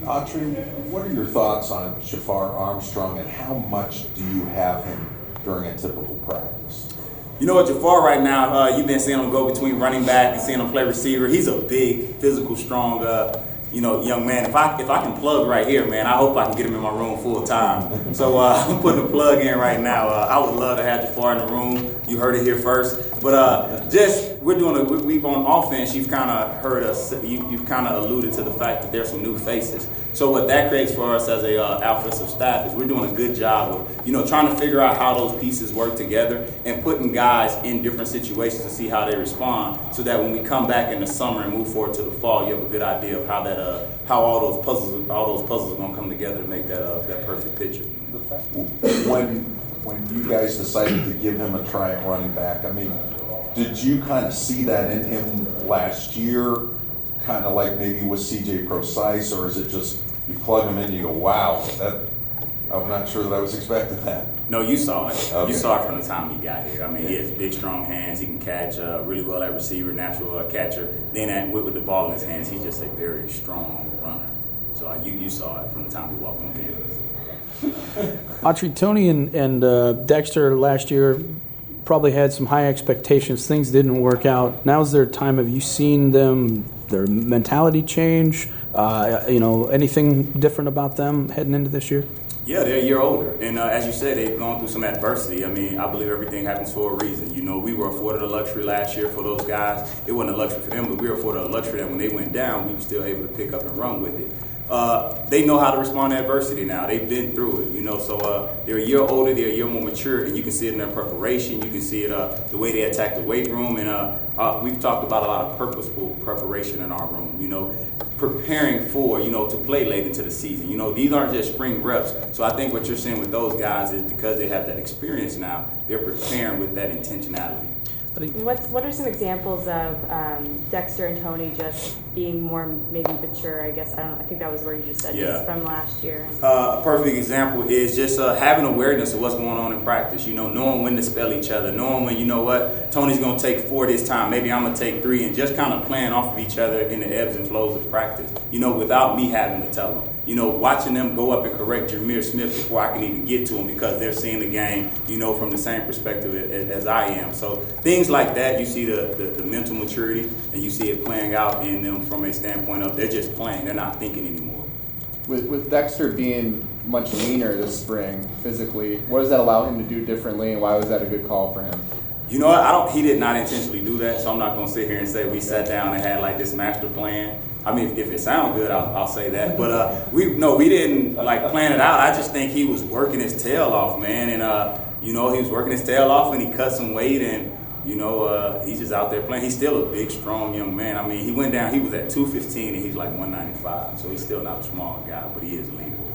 Autry, what are your thoughts on Santo Armstrong and how much do you have him during a typical practice? You know what, Jafar right now, you've been seeing him go between running back and seeing him play receiver. He's a big, physical, strong, young man. If I can plug right here, man, I hope I can get him in my room full time. So I'm putting a plug in right now. I would love to have Jafar in the room. You heard it here first. But we've on offense, you've kind of heard us, you've kind of alluded to the fact that there's some new faces. So what that creates for us as a offensive staff is we're doing a good job of, trying to figure out how those pieces work together and putting guys in different situations to see how they respond, so that when we come back in the summer and move forward to the fall, you have a good idea of how all those puzzles are going to come together to make that perfect picture. When you guys decided to give him a try at running back, I mean, did you kind of see that in him last year, kind of like maybe with C.J. Precise, or is it just you plug him in and you go, wow, I'm not sure that I was expecting that? No, you saw it. Okay. You saw it from the time he got here. I mean, he has big, strong hands. He can catch really well at receiver, natural catcher. Then with the ball in his hands, he's just a very strong runner. So you saw it from the time we walked on campus. Autry, Tony and Dexter last year probably had some high expectations. Things didn't work out. Now's their time. Have you seen their mentality change? Anything different about them heading into this year? Yeah, they're a year older. And as you said, they've gone through some adversity. I mean, I believe everything happens for a reason. We were afforded a luxury last year for those guys. It wasn't a luxury for them, but we were afforded a luxury that when they went down, we were still able to pick up and run with it. They know how to respond to adversity now. They've been through it, so they're a year older, they're a year more mature, and you can see it in their preparation. You can see it the way they attack the weight room, and we've talked about a lot of purposeful preparation in our room, preparing for, to play late into the season. These aren't just spring reps. So I think what you're seeing with those guys is because they have that experience now, they're preparing with that intentionality. What are some examples of Dexter and Tony just being more maybe mature? I guess I think that was where you just said just from last year. A perfect example is just having awareness of what's going on in practice. Knowing when to spell each other, knowing when Tony's going to take 4 this time, maybe I'm going to take 3, and just kind of playing off of each other in the ebbs and flows of practice. Without me having to tell them. Watching them go up and correct Jameer Smith before I can even get to him because they're seeing the game, from the same perspective as I am. So things like that, you see the mental maturity, and you see it playing out in them from a standpoint of they're just playing, they're not thinking anymore. With Dexter being much leaner this spring physically, what does that allow him to do differently, and why was that a good call for him? You know what? He did not intentionally do that, so I'm not going to sit here and say we sat down and had like this master plan. I mean, if it sounds good, I'll say that. But we didn't plan it out. I just think he was working his tail off, man. And he was working his tail off, and he cut some weight, and he's just out there playing. He's still a big, strong young man. I mean, he went down. He was at 215, and he's like 195. So he's still not a small guy, but he is legal.